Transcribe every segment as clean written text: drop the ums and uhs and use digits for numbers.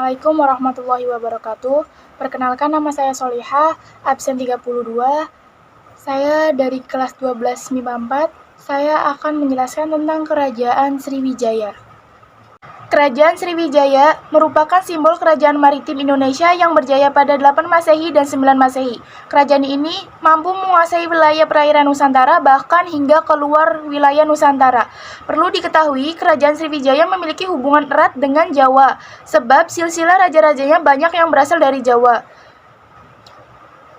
Assalamualaikum warahmatullahi wabarakatuh. Perkenalkan, nama saya Solihah, absen 32. Saya dari kelas 12 MIPA 4. Saya akan menjelaskan tentang Kerajaan Sriwijaya. Kerajaan Sriwijaya merupakan simbol kerajaan maritim Indonesia yang berjaya pada 8 Masehi dan 9 Masehi. Kerajaan ini mampu menguasai wilayah perairan Nusantara bahkan hingga keluar wilayah Nusantara. Perlu diketahui, Kerajaan Sriwijaya memiliki hubungan erat dengan Jawa, sebab silsilah raja-rajanya banyak yang berasal dari Jawa.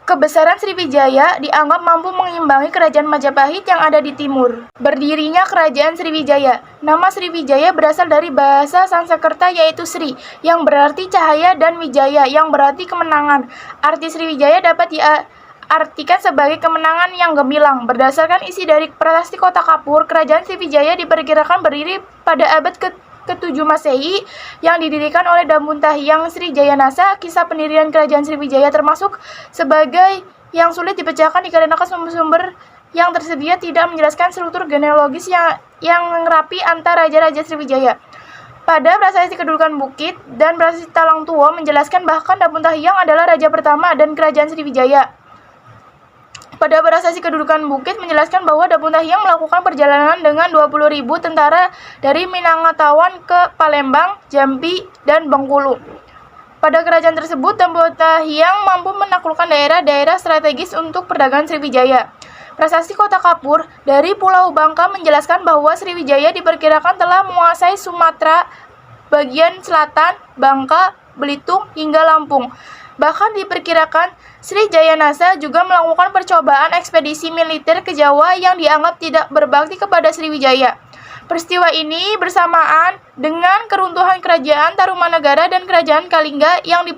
Kebesaran Sriwijaya dianggap mampu mengimbangi Kerajaan Majapahit yang ada di timur. Berdirinya Kerajaan Sriwijaya. Nama Sriwijaya berasal dari bahasa Sanskerta yaitu Sri, yang berarti cahaya, dan Wijaya, yang berarti kemenangan. Arti Sriwijaya dapat diartikan sebagai kemenangan yang gemilang. Berdasarkan isi dari Prasasti Kota Kapur, Kerajaan Sriwijaya diperkirakan berdiri pada abad ke-7 Masehi yang didirikan oleh Damuntahiang Sri Jayanasa. Kisah pendirian Kerajaan Sriwijaya termasuk sebagai yang sulit dipecahkan dikarenakan sumber-sumber yang tersedia tidak menjelaskan struktur genealogis yang rapi antara raja-raja Sriwijaya. Pada Prasasti Kedudukan Bukit dan Prasasti Talang Tuo menjelaskan bahkan Damuntahiang adalah raja pertama dan Kerajaan Sriwijaya. Pada Prasasti Kedudukan Bukit menjelaskan bahwa Damuntahiang melakukan perjalanan dengan 20.000 tentara dari Minangkabau ke Palembang, Jambi, dan Bengkulu. Pada kerajaan tersebut, Damuntahiang mampu menaklukkan daerah-daerah strategis untuk perdagangan Sriwijaya. Prasasti Kota Kapur dari Pulau Bangka menjelaskan bahwa Sriwijaya diperkirakan telah menguasai Sumatera bagian selatan, Bangka, Belitung, hingga Lampung. Bahkan diperkirakan Sri Jayanasa juga melakukan percobaan ekspedisi militer ke Jawa yang dianggap tidak berbakti kepada Sriwijaya. Peristiwa ini bersamaan dengan keruntuhan Kerajaan Tarumanagara dan Kerajaan Kalingga yang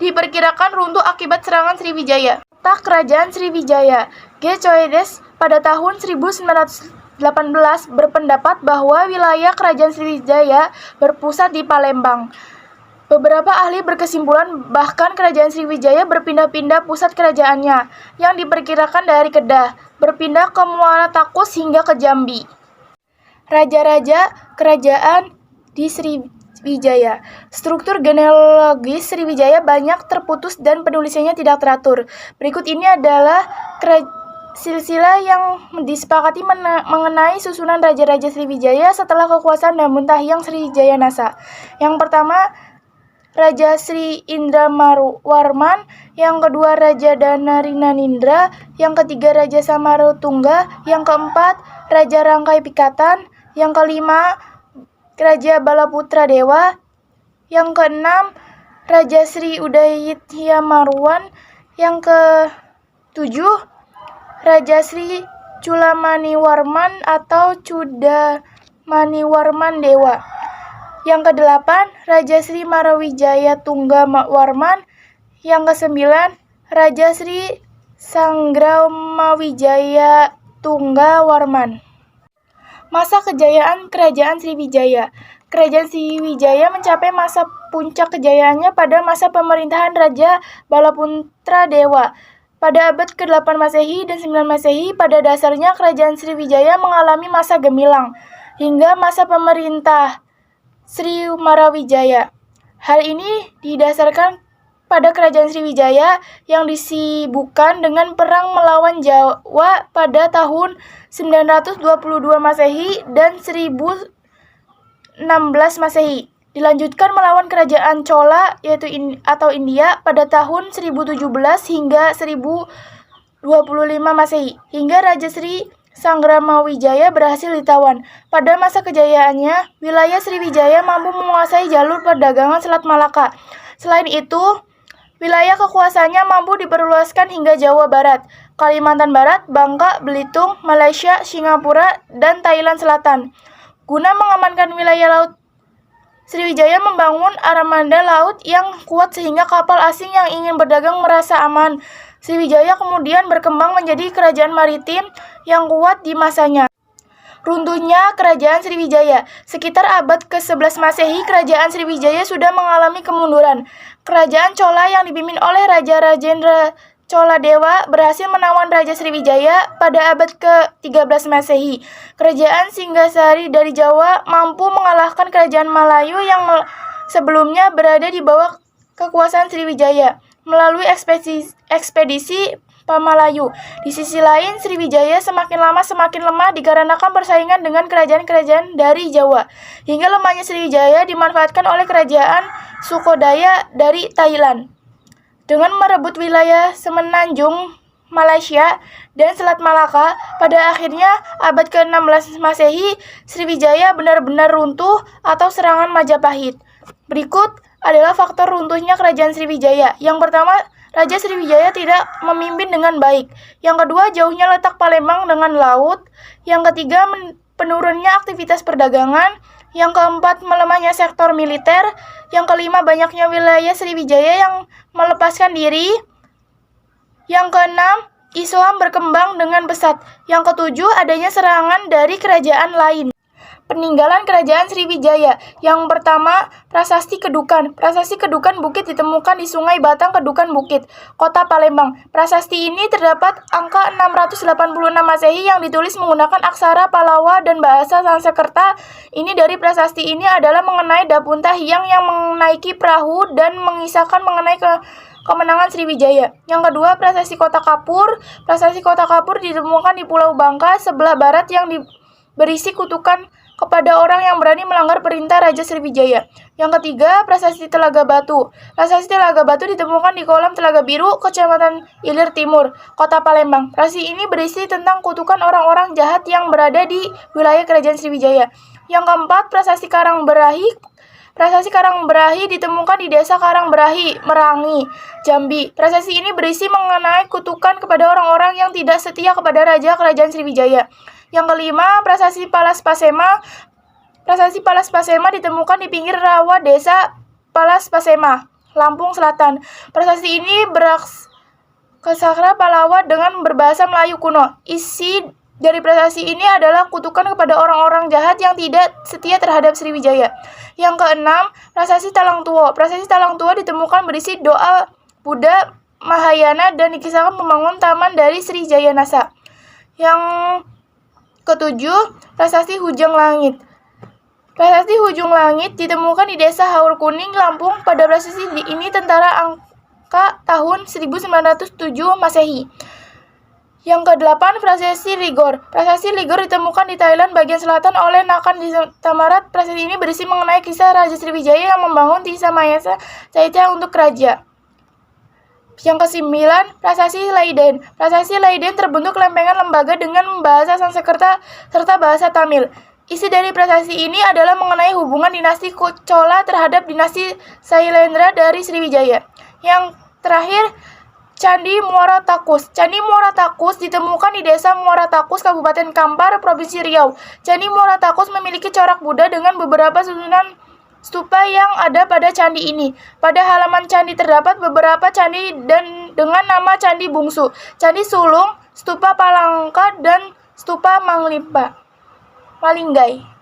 diperkirakan runtuh akibat serangan Sriwijaya. Letak Kerajaan Sriwijaya. G. Coedes pada tahun 1918 berpendapat bahwa wilayah Kerajaan Sriwijaya berpusat di Palembang. Beberapa ahli berkesimpulan bahkan Kerajaan Sriwijaya berpindah-pindah pusat kerajaannya, yang diperkirakan dari Kedah, berpindah ke Muara Takus hingga ke Jambi. Raja-raja kerajaan di Sriwijaya. Struktur genealogis Sriwijaya banyak terputus dan penulisannya tidak teratur. Berikut ini adalah silsilah yang disepakati mengenai susunan raja-raja Sriwijaya setelah kekuasaan Damuntahiang Sri Jayanasa. Yang pertama, Raja Sri Indrawarman, yang kedua Raja Danarinanindra, yang ketiga Raja Samarotungga, yang keempat Raja Rangkai Pikatan, yang kelima Raja Balaputra Dewa, yang keenam Raja Sri Udayityamarwan, yang ketujuh Raja Sri Culamaniwarman atau Cudamaniwarman Dewa. Yang kedelapan, Raja Sri Marawijaya Tunggawarman. Yang kesembilan, Raja Sri Sangramawijaya Tunggawarman. Masa kejayaan Kerajaan Sriwijaya. Kerajaan Sriwijaya mencapai masa puncak kejayaannya pada masa pemerintahan Raja Balaputra Dewa. Pada abad ke-8 Masehi dan 9 Masehi, pada dasarnya Kerajaan Sriwijaya mengalami masa gemilang hingga masa pemerintah Sri Marawijaya. Hal ini didasarkan pada Kerajaan Sriwijaya yang disibukkan dengan perang melawan Jawa pada tahun 922 Masehi dan 1016 Masehi. Dilanjutkan melawan Kerajaan Chola atau India pada tahun 1017 hingga 1025 Masehi, hingga Raja Sri Sangramawijaya berhasil ditawan. Pada masa kejayaannya, wilayah Sriwijaya mampu menguasai jalur perdagangan Selat Malaka. Selain itu, wilayah kekuasaannya mampu diperluaskan hingga Jawa Barat, Kalimantan Barat, Bangka, Belitung, Malaysia, Singapura, dan Thailand Selatan. Guna mengamankan wilayah laut, Sriwijaya membangun armada laut yang kuat sehingga kapal asing yang ingin berdagang merasa aman. Sriwijaya kemudian berkembang menjadi kerajaan maritim yang kuat di masanya. Runtuhnya Kerajaan Sriwijaya. Sekitar abad ke-11 Masehi, Kerajaan Sriwijaya sudah mengalami kemunduran. Kerajaan Chola yang dipimpin oleh Raja Rajendra Choladewa berhasil menawan Raja Sriwijaya pada abad ke-13 Masehi. Kerajaan Singgasari dari Jawa mampu mengalahkan Kerajaan Malayu yang sebelumnya berada di bawah kekuasaan Sriwijaya melalui ekspedisi Pamalayu. Di sisi lain, Sriwijaya semakin lama semakin lemah dikarenakan persaingan dengan kerajaan-kerajaan dari Jawa. Hingga lemahnya Sriwijaya dimanfaatkan oleh kerajaan Sukodaya dari Thailand. Dengan merebut wilayah semenanjung Malaysia dan Selat Malaka, pada akhirnya abad ke-16 Masehi, Sriwijaya benar-benar runtuh atau serangan Majapahit. Berikut adalah faktor runtuhnya kerajaan Sriwijaya. Yang pertama, Raja Sriwijaya tidak memimpin dengan baik. Yang kedua, jauhnya letak Palembang dengan laut. Yang ketiga, penurunnya aktivitas perdagangan. Yang keempat, melemahnya sektor militer. Yang kelima, banyaknya wilayah Sriwijaya yang melepaskan diri. Yang keenam, Islam berkembang dengan pesat. Yang ketujuh, adanya serangan dari kerajaan lain. Peninggalan kerajaan Sriwijaya. Yang pertama, Prasasti Kedukan. Prasasti Kedukan Bukit ditemukan di Sungai Batang Kedukan Bukit, Kota Palembang. Prasasti ini terdapat angka 686 Masehi yang ditulis menggunakan aksara Palawa dan bahasa Sanskerta. Ini dari prasasti ini adalah mengenai Dapunta Hyang yang menaiki perahu dan mengisahkan mengenai kemenangan Sriwijaya. Yang kedua, Prasasti Kota Kapur. Prasasti Kota Kapur ditemukan di Pulau Bangka sebelah barat yang berisi kutukan kepada orang yang berani melanggar perintah Raja Sriwijaya. Yang ketiga, Prasasti Telaga Batu. Prasasti Telaga Batu ditemukan di kolam Telaga Biru, Kecamatan Ilir Timur, Kota Palembang. Prasasti ini berisi tentang kutukan orang-orang jahat yang berada di wilayah kerajaan Sriwijaya. Yang keempat, Prasasti Karangberahi. Prasasti Karangberahi ditemukan di Desa Karangberahi, Merangi, Jambi. Prasasti ini berisi mengenai kutukan kepada orang-orang yang tidak setia kepada Raja Kerajaan Sriwijaya. Yang kelima, Prasasti Palas Pasema. Prasasti Palas Pasema ditemukan di pinggir rawa Desa Palas Pasema, Lampung Selatan. Prasasti ini bersaksara Palawa dengan berbahasa Melayu kuno. Isi dari prasasti ini adalah kutukan kepada orang-orang jahat yang tidak setia terhadap Sriwijaya. Yang keenam, Prasasti Talang Tuo. Prasasti Talang Tuo ditemukan berisi doa Buddha Mahayana dan dikisahkan membangun taman dari Sriwijaya Nasa. Yang ketujuh, Prasasti Hujung Langit. Prasasti Hujung Langit ditemukan di Desa Haur Kuning, Lampung. Pada prasasti ini tentara angka tahun 1907 Masehi. Yang kedelapan, Prasasti Ligor. Prasasti Ligor ditemukan di Thailand bagian selatan oleh Nakan di Tamarat. Prasasti ini berisi mengenai kisah Raja Sriwijaya yang membangun Tisa Mayasa Caitya untuk raja. Yang kesembilan, Prasasti Leiden. Prasasti Leiden terbentuk lempengan lembaga dengan bahasa Sanskerta serta bahasa Tamil. Isi dari prasasti ini adalah mengenai hubungan dinasti Chola terhadap dinasti Sailendra dari Sriwijaya. Yang terakhir, Candi Muara Takus. Candi Muara Takus ditemukan di Desa Muara Takus, Kabupaten Kampar, Provinsi Riau. Candi Muara Takus memiliki corak Buddha dengan beberapa susunan stupa yang ada pada candi ini. Pada halaman candi terdapat beberapa candi dan dengan nama Candi Bungsu, Candi Sulung, Stupa Palangka, dan Stupa Malinggai.